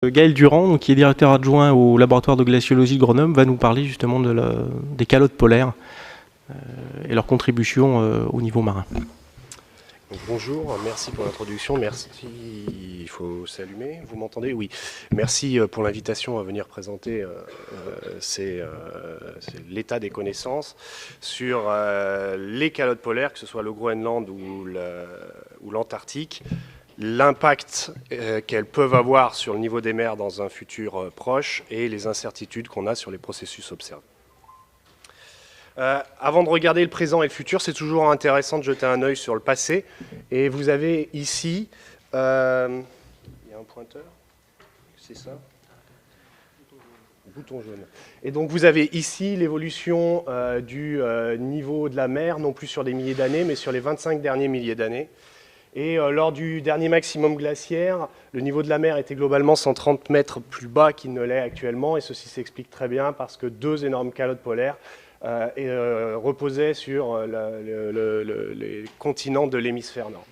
Gaël Durand, donc, qui est directeur adjoint au laboratoire de glaciologie de Grenoble, va nous parler justement des calottes polaires et leur contribution au niveau marin. Bonjour, merci pour l'introduction, merci, il faut s'allumer, vous m'entendez? Oui, merci pour l'invitation à venir présenter l'état des connaissances sur les calottes polaires, que ce soit le Groenland ou l'Antarctique, l'impact qu'elles peuvent avoir sur le niveau des mers dans un futur proche et les incertitudes qu'on a sur les processus observés. Avant de regarder le présent et le futur, c'est toujours intéressant de jeter un œil sur le passé. Et vous avez ici, il y a un pointeur, c'est ça? Bouton jaune. Et donc vous avez ici l'évolution du niveau de la mer, non plus sur des milliers d'années, mais sur les 25 derniers milliers d'années. Et lors du dernier maximum glaciaire, le niveau de la mer était globalement 130 mètres plus bas qu'il ne l'est actuellement. Et ceci s'explique très bien parce que deux énormes calottes polaires reposait sur les continents de l'hémisphère nord.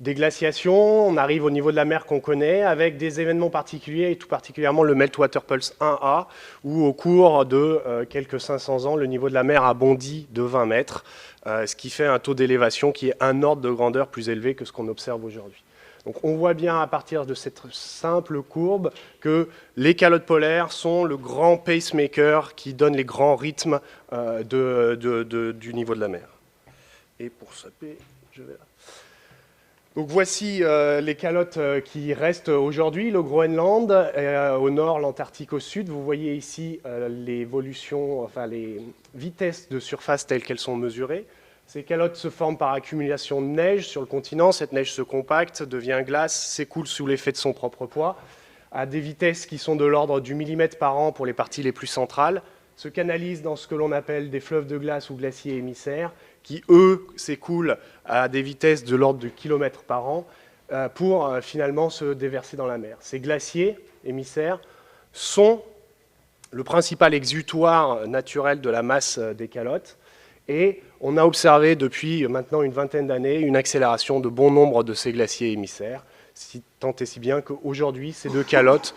Des glaciations, on arrive au niveau de la mer qu'on connaît, avec des événements particuliers, et tout particulièrement le Meltwater Pulse 1A, où au cours de quelques 500 ans, le niveau de la mer a bondi de 20 mètres, ce qui fait un taux d'élévation qui est un ordre de grandeur plus élevé que ce qu'on observe aujourd'hui. Donc on voit bien à partir de cette simple courbe que les calottes polaires sont le grand pacemaker qui donne les grands rythmes du niveau de la mer. Et pour saper, je vais là. Donc voici les calottes qui restent aujourd'hui, le Groenland au nord, l'Antarctique au sud. Vous voyez ici l'évolution, enfin les vitesses de surface telles qu'elles sont mesurées. Ces calottes se forment par accumulation de neige sur le continent. Cette neige se compacte, devient glace, s'écoule sous l'effet de son propre poids, à des vitesses qui sont de l'ordre du millimètre par an pour les parties les plus centrales, se canalisent dans ce que l'on appelle des fleuves de glace ou glaciers émissaires, qui, eux, s'écoulent à des vitesses de l'ordre de kilomètres par an pour finalement se déverser dans la mer. Ces glaciers émissaires sont le principal exutoire naturel de la masse des calottes. Et on a observé depuis maintenant une vingtaine d'années une accélération de bon nombre de ces glaciers émissaires, tant et si bien qu'aujourd'hui, ces deux calottes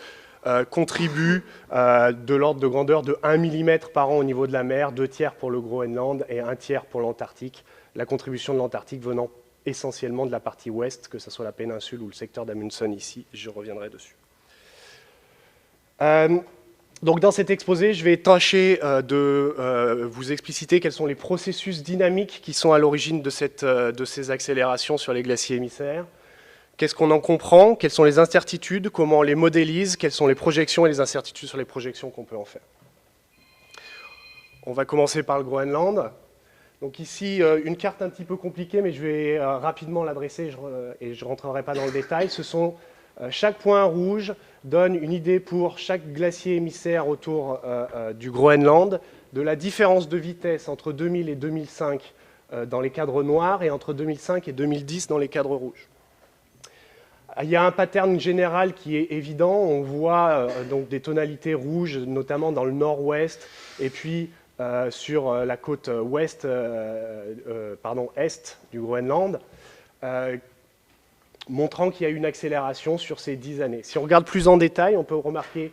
contribuent de l'ordre de grandeur de 1 mm par an au niveau de la mer, 2 tiers pour le Groenland et 1 tiers pour l'Antarctique, la contribution de l'Antarctique venant essentiellement de la partie ouest, que ce soit la péninsule ou le secteur d'Amundsen ici, je reviendrai dessus. Donc dans cet exposé, je vais tâcher de vous expliciter quels sont les processus dynamiques qui sont à l'origine de ces accélérations sur les glaciers émissaires. Qu'est-ce qu'on en comprend? Quelles sont les incertitudes? Comment on les modélise? Quelles sont les projections et les incertitudes sur les projections qu'on peut en faire? On va commencer par le Groenland. Donc ici, une carte un petit peu compliquée, mais je vais rapidement l'adresser et je ne rentrerai pas dans le détail. Chaque point rouge donne une idée pour chaque glacier émissaire autour du Groenland de la différence de vitesse entre 2000 et 2005 dans les cadres noirs et entre 2005 et 2010 dans les cadres rouges. Il y a un pattern général qui est évident. On voit donc des tonalités rouges, notamment dans le nord-ouest et puis sur la côte est du Groenland, montrant qu'il y a une accélération sur ces 10 années. Si on regarde plus en détail, on peut remarquer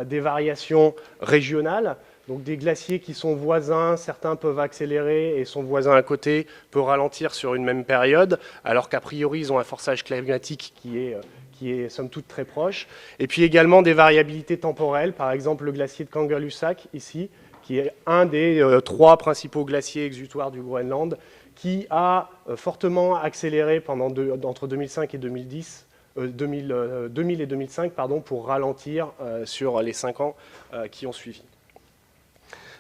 des variations régionales, donc des glaciers qui sont voisins, certains peuvent accélérer et son voisin à côté peut ralentir sur une même période, alors qu'a priori ils ont un forçage climatique qui est somme toute très proche. Et puis également des variabilités temporelles, par exemple le glacier de Kangerlussuaq ici, qui est un des 3 principaux glaciers exutoires du Groenland, qui a fortement accéléré entre 2005 et 2010, 2000 et 2005 pour ralentir sur les 5 ans qui ont suivi.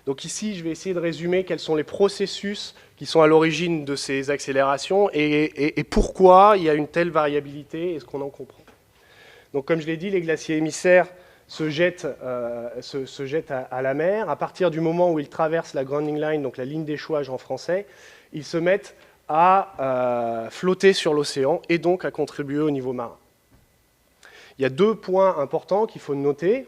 Donc ici, je vais essayer de résumer quels sont les processus qui sont à l'origine de ces accélérations et pourquoi il y a une telle variabilité et ce qu'on en comprend. Donc comme je l'ai dit, les glaciers émissaires se jettent à la mer. À partir du moment où ils traversent la Grounding Line, donc la ligne d'échouage en français, ils se mettent à flotter sur l'océan et donc à contribuer au niveau marin. Il y a 2 points importants qu'il faut noter.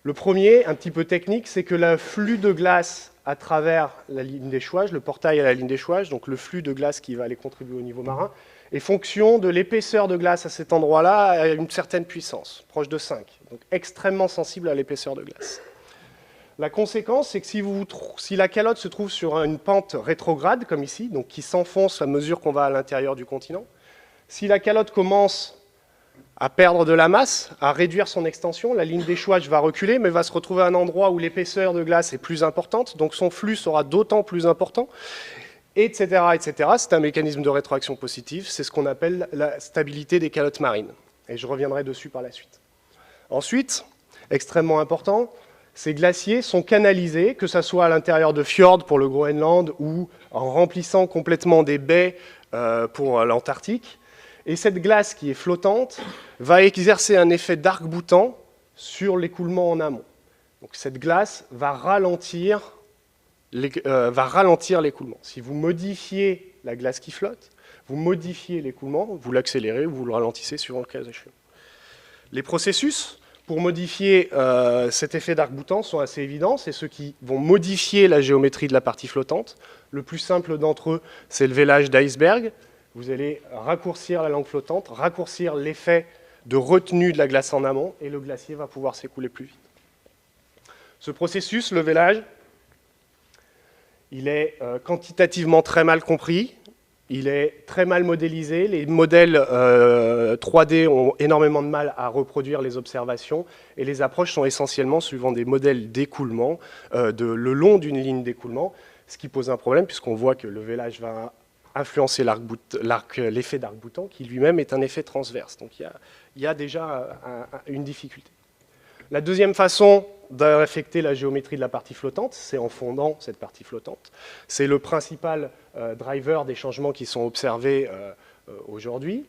Le premier, un petit peu technique, c'est que le flux de glace à travers la ligne d'échouage, le portail à la ligne d'échouage, donc le flux de glace qui va aller contribuer au niveau marin, et fonction de l'épaisseur de glace à cet endroit-là à une certaine puissance, proche de 5, donc extrêmement sensible à l'épaisseur de glace. La conséquence, c'est que si la calotte se trouve sur une pente rétrograde, comme ici, donc qui s'enfonce à mesure qu'on va à l'intérieur du continent, si la calotte commence à perdre de la masse, à réduire son extension, la ligne d'échouage va reculer, mais va se retrouver à un endroit où l'épaisseur de glace est plus importante, donc son flux sera d'autant plus important, etc., etc. C'est un mécanisme de rétroaction positive, c'est ce qu'on appelle la stabilité des calottes marines. Et je reviendrai dessus par la suite. Ensuite, extrêmement important, ces glaciers sont canalisés, que ce soit à l'intérieur de fjords pour le Groenland ou en remplissant complètement des baies pour l'Antarctique. Et cette glace qui est flottante va exercer un effet d'arc-boutant sur l'écoulement en amont. Donc cette glace va ralentir l'écoulement. Si vous modifiez la glace qui flotte, vous modifiez l'écoulement, vous l'accélérez ou vous le ralentissez suivant le cas échéant. Les processus pour modifier cet effet d'arc-boutant sont assez évidents. C'est ceux qui vont modifier la géométrie de la partie flottante. Le plus simple d'entre eux, c'est le vélage d'iceberg. Vous allez raccourcir la langue flottante, raccourcir l'effet de retenue de la glace en amont, et le glacier va pouvoir s'écouler plus vite. Ce processus, le vélage, il est quantitativement très mal compris. Il est très mal modélisé. Les modèles 3D ont énormément de mal à reproduire les observations et les approches sont essentiellement suivant des modèles d'écoulement le long d'une ligne d'écoulement, ce qui pose un problème puisqu'on voit que le vélage va influencer l'effet d'arc-boutant qui lui-même est un effet transverse. Donc il y a déjà une difficulté. La deuxième façon d'affecter la géométrie de la partie flottante, c'est en fondant cette partie flottante. C'est le principal driver des changements qui sont observés aujourd'hui.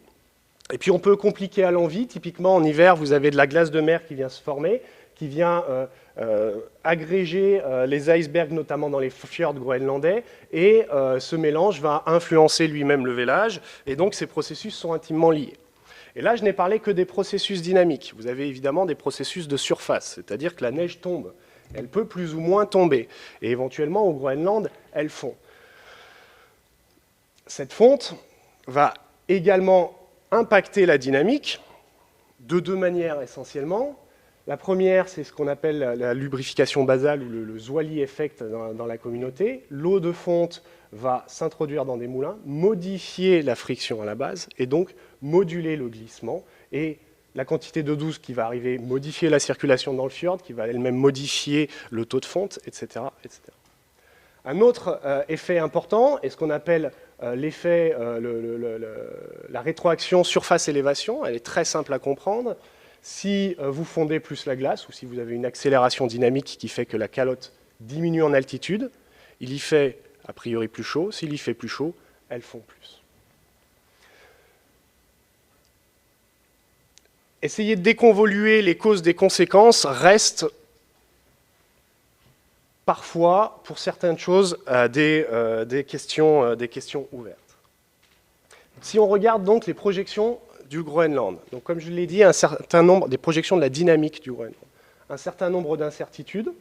Et puis on peut compliquer à l'envi. Typiquement en hiver, vous avez de la glace de mer qui vient se former, qui vient agréger les icebergs, notamment dans les fjords groenlandais, et ce mélange va influencer lui-même le vélage, et donc ces processus sont intimement liés. Et là, je n'ai parlé que des processus dynamiques. Vous avez évidemment des processus de surface, c'est-à-dire que la neige tombe. Elle peut plus ou moins tomber. Et éventuellement, au Groenland, elle fond. Cette fonte va également impacter la dynamique de deux manières essentiellement. La première, c'est ce qu'on appelle la lubrification basale ou le Zwally effect dans la communauté. L'eau de fonte va s'introduire dans des moulins, modifier la friction à la base et donc moduler le glissement. Et la quantité d'eau douce qui va arriver, modifier la circulation dans le fjord, qui va elle-même modifier le taux de fonte, etc., etc. Un autre effet important est ce qu'on appelle l'effet, la rétroaction surface-élévation. Elle est très simple à comprendre. Si vous fondez plus la glace ou si vous avez une accélération dynamique qui fait que la calotte diminue en altitude, il y fait a priori plus chaud. S'il y fait plus chaud, elle fond plus. Essayer de déconvoluer les causes des conséquences reste parfois, pour certaines choses, des questions ouvertes. Si on regarde donc les projections du Groenland, donc comme je l'ai dit, un certain nombre des projections de la dynamique du Groenland, un certain nombre d'incertitudes.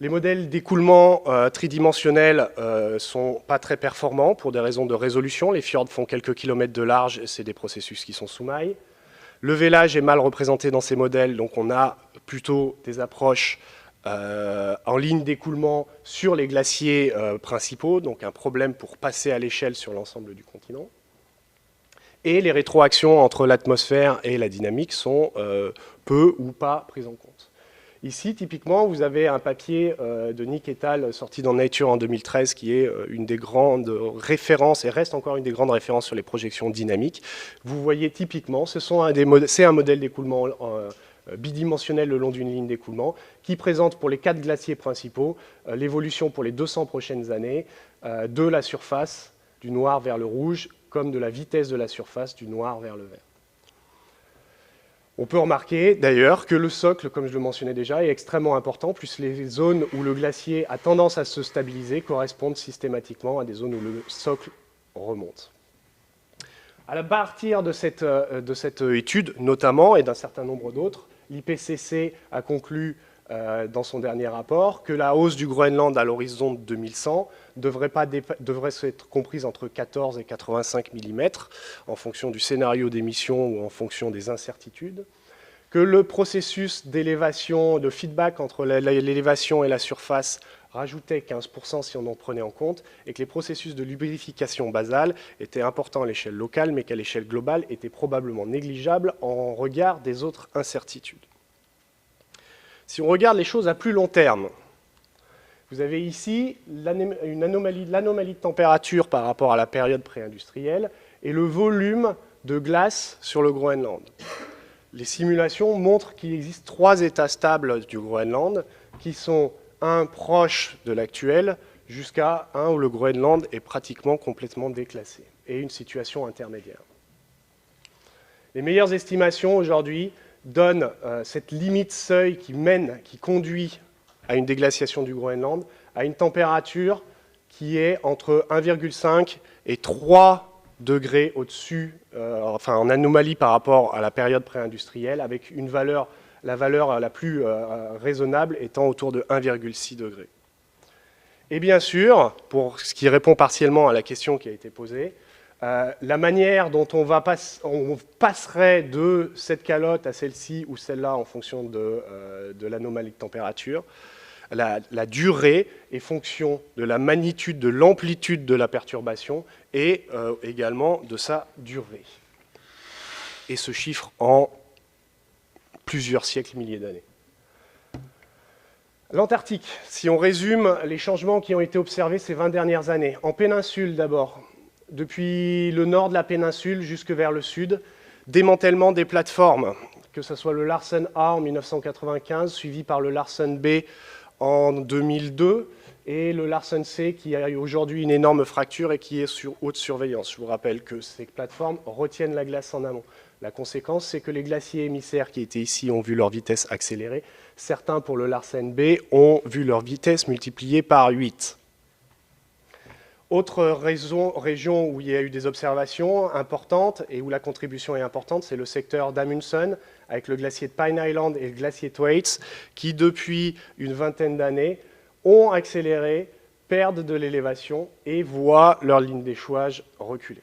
Les modèles d'écoulement tridimensionnels sont pas très performants pour des raisons de résolution. Les fjords font quelques kilomètres de large et c'est des processus qui sont sous maille. Le vélage est mal représenté dans ces modèles, donc on a plutôt des approches en ligne d'écoulement sur les glaciers principaux, donc un problème pour passer à l'échelle sur l'ensemble du continent. Et les rétroactions entre l'atmosphère et la dynamique sont peu ou pas prises en compte. Ici, typiquement, vous avez un papier de Nick et al. Sorti dans Nature en 2013 qui est une des grandes références et reste encore une des grandes références sur les projections dynamiques. Vous voyez typiquement, c'est un modèle d'écoulement bidimensionnel le long d'une ligne d'écoulement qui présente pour les 4 glaciers principaux l'évolution pour les 200 prochaines années de la surface du noir vers le rouge comme de la vitesse de la surface du noir vers le vert. On peut remarquer d'ailleurs que le socle, comme je le mentionnais déjà, est extrêmement important, plus les zones où le glacier a tendance à se stabiliser correspondent systématiquement à des zones où le socle remonte. À partir de cette étude, notamment, et d'un certain nombre d'autres, l'IPCC a conclu dans son dernier rapport, que la hausse du Groenland à l'horizon de 2100 devrait être comprise entre 14 et 85 mm, en fonction du scénario d'émission ou en fonction des incertitudes, que le processus d'élévation, de feedback entre l'élévation et la surface rajoutait 15% si on en prenait en compte, et que les processus de lubrification basale étaient importants à l'échelle locale, mais qu'à l'échelle globale étaient probablement négligeables en regard des autres incertitudes. Si on regarde les choses à plus long terme, vous avez ici l'anomalie de température par rapport à la période pré-industrielle et le volume de glace sur le Groenland. Les simulations montrent qu'il existe 3 états stables du Groenland qui sont un proche de l'actuel jusqu'à un où le Groenland est pratiquement complètement déclassé et une situation intermédiaire. Les meilleures estimations aujourd'hui donnent cette limite seuil qui conduit à une déglaciation du Groenland à une température qui est entre 1,5 et 3 degrés au-dessus, enfin en anomalie par rapport à la période pré-industrielle, avec la valeur la plus raisonnable étant autour de 1,6 degrés. Et bien sûr, pour ce qui répond partiellement à la question qui a été posée, la manière dont on passerait de cette calotte à celle-ci ou celle-là en fonction de l'anomalie de température, la durée est fonction de la magnitude, de l'amplitude de la perturbation et également de sa durée. Et ce chiffre en plusieurs siècles, milliers d'années. L'Antarctique, si on résume les changements qui ont été observés ces 20 dernières années. En péninsule d'abord, depuis le nord de la péninsule jusque vers le sud, démantèlement des plateformes, que ce soit le Larsen A en 1995, suivi par le Larsen B en 2002, et le Larsen C qui a aujourd'hui une énorme fracture et qui est sur haute surveillance. Je vous rappelle que ces plateformes retiennent la glace en amont. La conséquence, c'est que les glaciers émissaires qui étaient ici ont vu leur vitesse accélérer. Certains, pour le Larsen B, ont vu leur vitesse multipliée par 8. Autre région où il y a eu des observations importantes et où la contribution est importante, c'est le secteur d'Amundsen, avec le glacier de Pine Island et le glacier Thwaites, qui, depuis une vingtaine d'années, ont accéléré, perdent de l'élévation et voient leur ligne d'échouage reculer.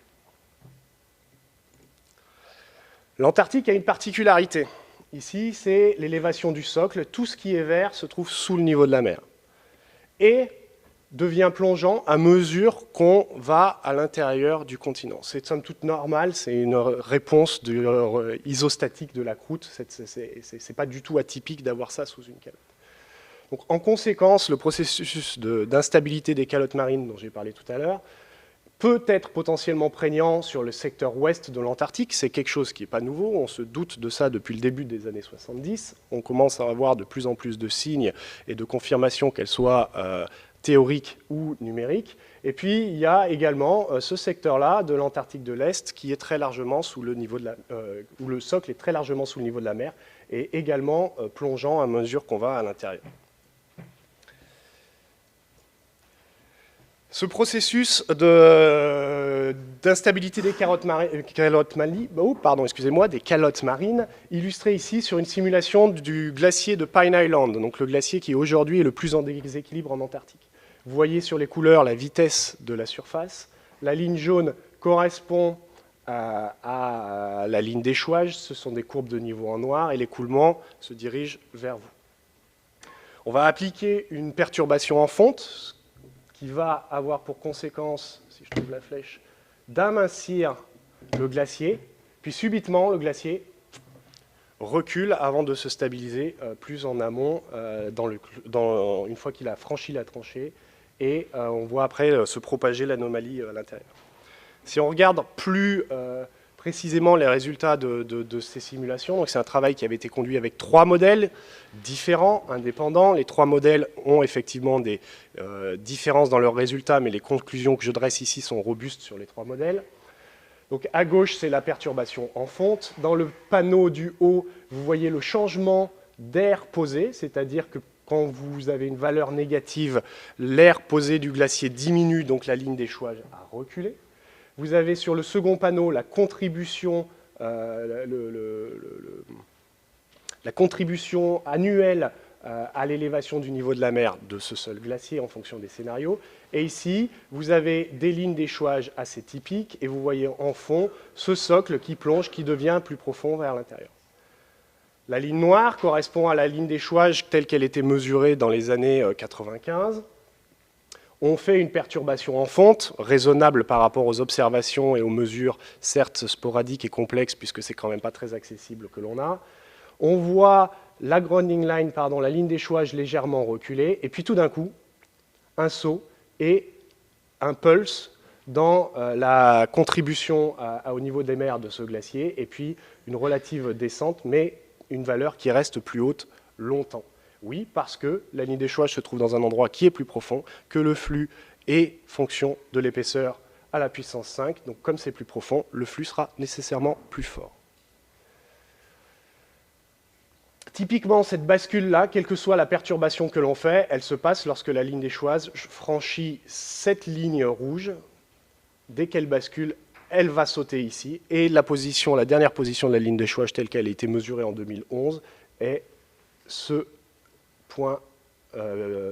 L'Antarctique a une particularité. Ici, c'est l'élévation du socle. Tout ce qui est vert se trouve sous le niveau de la mer. Et devient plongeant à mesure qu'on va à l'intérieur du continent. C'est somme toute normal, c'est une réponse isostatique de la croûte. C'est pas du tout atypique d'avoir ça sous une calotte. Donc, en conséquence, le processus d'instabilité des calottes marines dont j'ai parlé tout à l'heure peut être potentiellement prégnant sur le secteur ouest de l'Antarctique. C'est quelque chose qui n'est pas nouveau, on se doute de ça depuis le début des années 70. On commence à avoir de plus en plus de signes et de confirmations qu'elles soient théoriques ou numériques. Et puis, il y a également ce secteur-là de l'Antarctique de l'Est qui est très largement sous le niveau de où le socle est très largement sous le niveau de la mer et également plongeant à mesure qu'on va à l'intérieur. Ce processus d'instabilité des calottes marines, illustré ici sur une simulation du glacier de Pine Island, donc le glacier qui aujourd'hui est le plus en déséquilibre en Antarctique. Vous voyez sur les couleurs la vitesse de la surface. La ligne jaune correspond à la ligne d'échouage, ce sont des courbes de niveau en noir, et l'écoulement se dirige vers vous. On va appliquer une perturbation en fonte, qui va avoir pour conséquence, si je trouve la flèche, d'amincir le glacier, puis subitement le glacier recule avant de se stabiliser plus en amont une fois qu'il a franchi la tranchée, et on voit après se propager l'anomalie à l'intérieur. Si on regarde plus précisément les résultats de ces simulations, donc c'est un travail qui avait été conduit avec 3 modèles différents, indépendants. Les 3 modèles ont effectivement des différences dans leurs résultats, mais les conclusions que je dresse ici sont robustes sur les 3 modèles. Donc à gauche, c'est la perturbation en fonte. Dans le panneau du haut, vous voyez le changement d'air posé, c'est-à-dire que quand vous avez une valeur négative, l'air posé du glacier diminue, donc la ligne d'échouage a reculé. Vous avez sur le second panneau la contribution, la contribution annuelle à l'élévation du niveau de la mer de ce seul glacier en fonction des scénarios. Et ici, vous avez des lignes d'échouage assez typiques et vous voyez en fond ce socle qui plonge, qui devient plus profond vers l'intérieur. La ligne noire correspond à la ligne d'échouage telle qu'elle était mesurée dans les années 95. On fait une perturbation en fonte, raisonnable par rapport aux observations et aux mesures, certes sporadiques et complexes, puisque c'est quand même pas très accessible que l'on a. On voit la grounding line, la ligne d'échouage légèrement reculée, et puis tout d'un coup, un saut et un pulse dans la contribution au niveau des mers de ce glacier, et puis une relative descente, mais une valeur qui reste plus haute longtemps. Oui, parce que la ligne d'échouage se trouve dans un endroit qui est plus profond, que le flux est fonction de l'épaisseur à la puissance 5, donc comme c'est plus profond, le flux sera nécessairement plus fort. Typiquement, cette bascule-là, quelle que soit la perturbation que l'on fait, elle se passe lorsque la ligne d'échouage franchit cette ligne rouge. Dès qu'elle bascule, elle va sauter ici. Et la dernière position de la ligne d'échouage telle qu'elle a été mesurée en 2011 est ce point,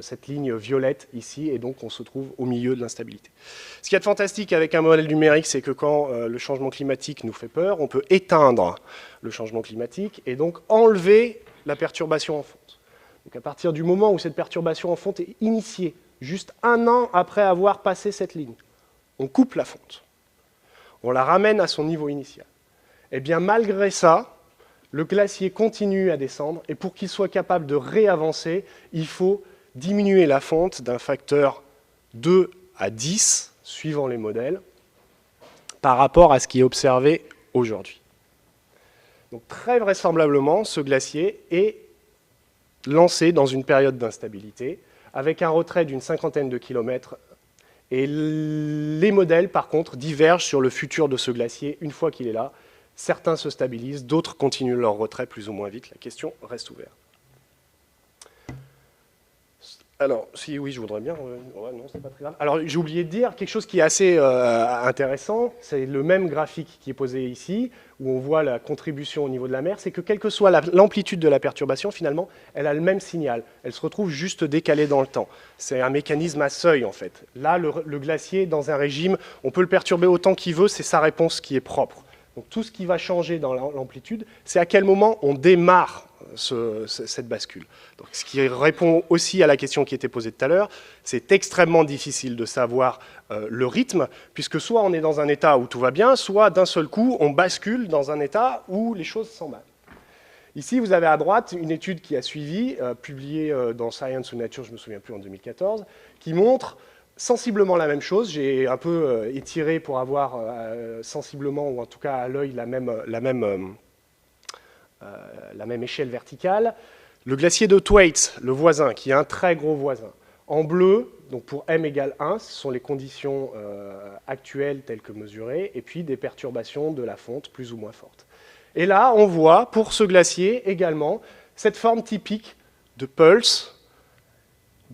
cette ligne violette ici. Et donc, on se trouve au milieu de l'instabilité. Ce qu'il y a de fantastique avec un modèle numérique, c'est que quand le changement climatique nous fait peur, on peut éteindre le changement climatique et donc enlever la perturbation en fonte. Donc à partir du moment où cette perturbation en fonte est initiée, juste un an après avoir passé cette ligne, on coupe la fonte. On la ramène à son niveau initial. Et bien malgré ça, le glacier continue à descendre et pour qu'il soit capable de réavancer, il faut diminuer la fonte d'un facteur 2 à 10, suivant les modèles, par rapport à ce qui est observé aujourd'hui. Donc très vraisemblablement, ce glacier est lancé dans une période d'instabilité, avec un retrait d'une 50aine de kilomètres. Et les modèles, par contre, divergent sur le futur de ce glacier une fois qu'il est là. Certains se stabilisent, d'autres continuent leur retrait plus ou moins vite. La question reste ouverte. Alors, si oui, je voudrais bien. Ouais, non, c'est pas très grave. Alors, j'ai oublié de dire quelque chose qui est assez intéressant. C'est le même graphique qui est posé ici, où on voit la contribution au niveau de la mer. C'est que quelle que soit l'amplitude de la perturbation, finalement, elle a le même signal. Elle se retrouve juste décalée dans le temps. C'est un mécanisme à seuil, en fait. Là, le glacier, dans un régime, on peut le perturber autant qu'il veut. C'est sa réponse qui est propre. Donc, tout ce qui va changer dans l'amplitude, c'est à quel moment on démarre cette bascule. Donc, ce qui répond aussi à la question qui était posée tout à l'heure, c'est extrêmement difficile de savoir le rythme, puisque soit on est dans un état où tout va bien, soit d'un seul coup, on bascule dans un état où les choses s'emballent. Ici, vous avez à droite une étude qui a suivi, publiée dans Science ou Nature, je ne me souviens plus, en 2014, qui montre sensiblement la même chose. J'ai un peu étiré pour avoir sensiblement, ou en tout cas à l'œil, la même échelle verticale. Le glacier de Thwaites, le voisin, qui est un très gros voisin. En bleu, donc pour m égale 1, ce sont les conditions actuelles telles que mesurées, et puis des perturbations de la fonte plus ou moins fortes. Et là, on voit, pour ce glacier également, cette forme typique de pulse,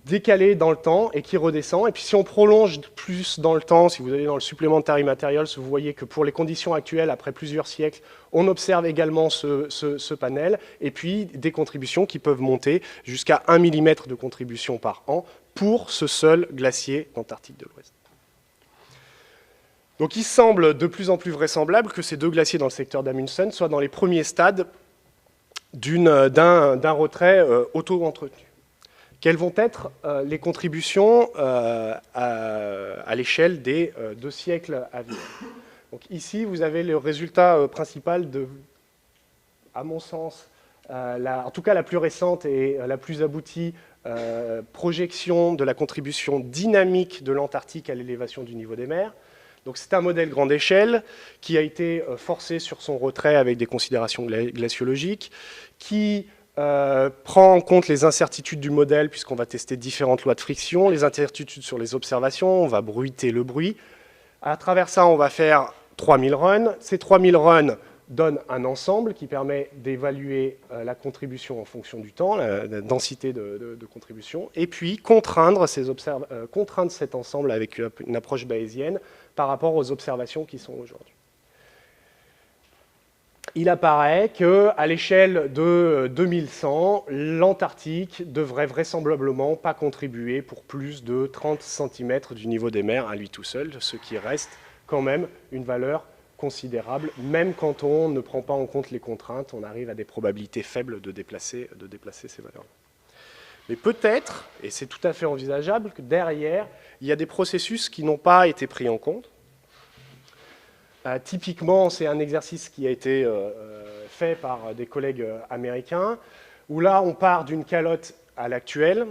décalé dans le temps et qui redescend. Et puis si on prolonge plus dans le temps, si vous allez dans le Supplementary Materials, vous voyez que pour les conditions actuelles, après plusieurs siècles, on observe également ce panel, et puis des contributions qui peuvent monter jusqu'à 1 mm de contribution par an pour ce seul glacier d'Antarctique de l'Ouest. Donc il semble de plus en plus vraisemblable que ces deux glaciers dans le secteur d'Amundsen soient dans les premiers stades d'un retrait auto-entretenu. Quelles vont être les contributions à l'échelle des 2 siècles à venir? Donc ici, vous avez le résultat principal de, à mon sens, en tout cas la plus récente et la plus aboutie projection de la contribution dynamique de l'Antarctique à l'élévation du niveau des mers. Donc c'est un modèle grande échelle qui a été forcé sur son retrait avec des considérations glaciologiques, qui prend en compte les incertitudes du modèle, puisqu'on va tester différentes lois de friction, les incertitudes sur les observations, on va bruiter le bruit. À travers ça, on va faire 3000 runs. Ces 3000 runs donnent un ensemble qui permet d'évaluer la contribution en fonction du temps, la densité de contribution, et puis contraindre cet ensemble avec une approche bayésienne par rapport aux observations qui sont aujourd'hui. il apparaît qu'à l'échelle de 2100, l'Antarctique devrait vraisemblablement pas contribuer pour plus de 30 cm du niveau des mers à lui tout seul, ce qui reste quand même une valeur considérable, même quand on ne prend pas en compte les contraintes, on arrive à des probabilités faibles de déplacer ces valeurs. Mais peut-être, et c'est tout à fait envisageable, que derrière, il y a des processus qui n'ont pas été pris en compte. Typiquement, c'est un exercice qui a été fait par des collègues américains, où là, on part d'une calotte à l'actuelle,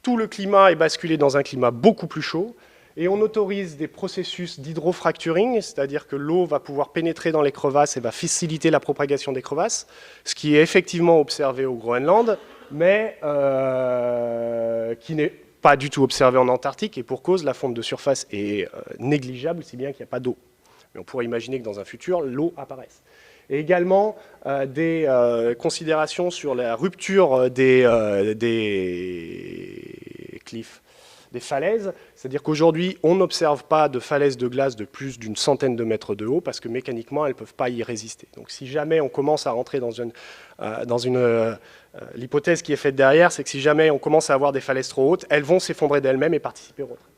tout le climat est basculé dans un climat beaucoup plus chaud, et on autorise des processus d'hydrofracturing, c'est-à-dire que l'eau va pouvoir pénétrer dans les crevasses et va faciliter la propagation des crevasses, ce qui est effectivement observé au Groenland, mais qui n'est pas du tout observé en Antarctique, et pour cause, la fonte de surface est négligeable, si bien qu'il n'y a pas d'eau. Mais on pourrait imaginer que dans un futur, l'eau apparaisse. Et également des considérations sur la rupture des cliffs, des falaises, c'est-à-dire qu'aujourd'hui, on n'observe pas de falaises de glace de plus d'une centaine de mètres de haut, parce que mécaniquement, elles ne peuvent pas y résister. Donc si jamais on commence à rentrer dans l'hypothèse qui est faite derrière, c'est que si jamais on commence à avoir des falaises trop hautes, elles vont s'effondrer d'elles-mêmes et participer au retrait.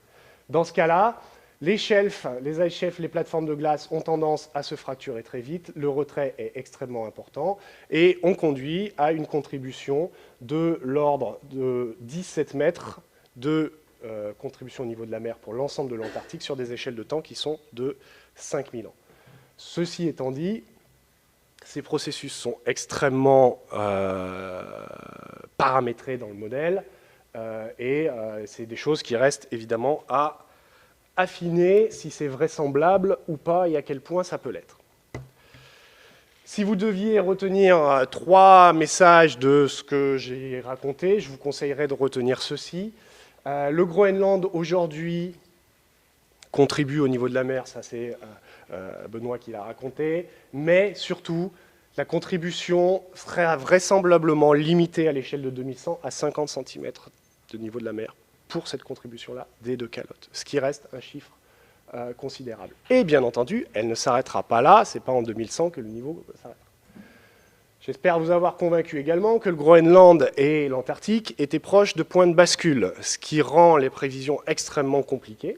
Dans ce cas-là, les shelves, les ice shelves, les plateformes de glace ont tendance à se fracturer très vite, le retrait est extrêmement important et on conduit à une contribution de l'ordre de 17 mètres de contribution au niveau de la mer pour l'ensemble de l'Antarctique sur des échelles de temps qui sont de 5000 ans. Ceci étant dit, ces processus sont extrêmement paramétrés dans le modèle et c'est des choses qui restent évidemment à affiner si c'est vraisemblable ou pas et à quel point ça peut l'être. Si vous deviez retenir 3 messages de ce que j'ai raconté, je vous conseillerais de retenir ceci. Le Groenland aujourd'hui contribue au niveau de la mer, ça c'est Benoît qui l'a raconté, mais surtout la contribution serait vraisemblablement limitée à l'échelle de 2100 à 50 cm de niveau de la mer pour cette contribution-là des 2 calottes, ce qui reste un chiffre considérable. Et bien entendu, elle ne s'arrêtera pas là, ce n'est pas en 2100 que le niveau s'arrêtera. J'espère vous avoir convaincu également que le Groenland et l'Antarctique étaient proches de points de bascule, ce qui rend les prévisions extrêmement compliquées.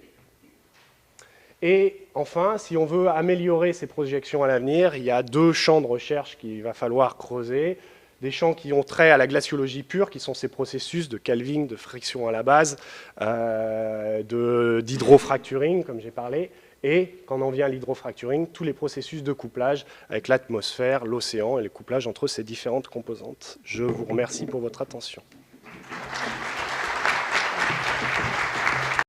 Et enfin, si on veut améliorer ces projections à l'avenir, il y a 2 champs de recherche qu'il va falloir creuser. Des champs qui ont trait à la glaciologie pure, qui sont ces processus de calving, de friction à la base, d'hydrofracturing, comme j'ai parlé, et quand on en vient à l'hydrofracturing, tous les processus de couplage avec l'atmosphère, l'océan et le couplage entre ces différentes composantes. Je vous remercie pour votre attention.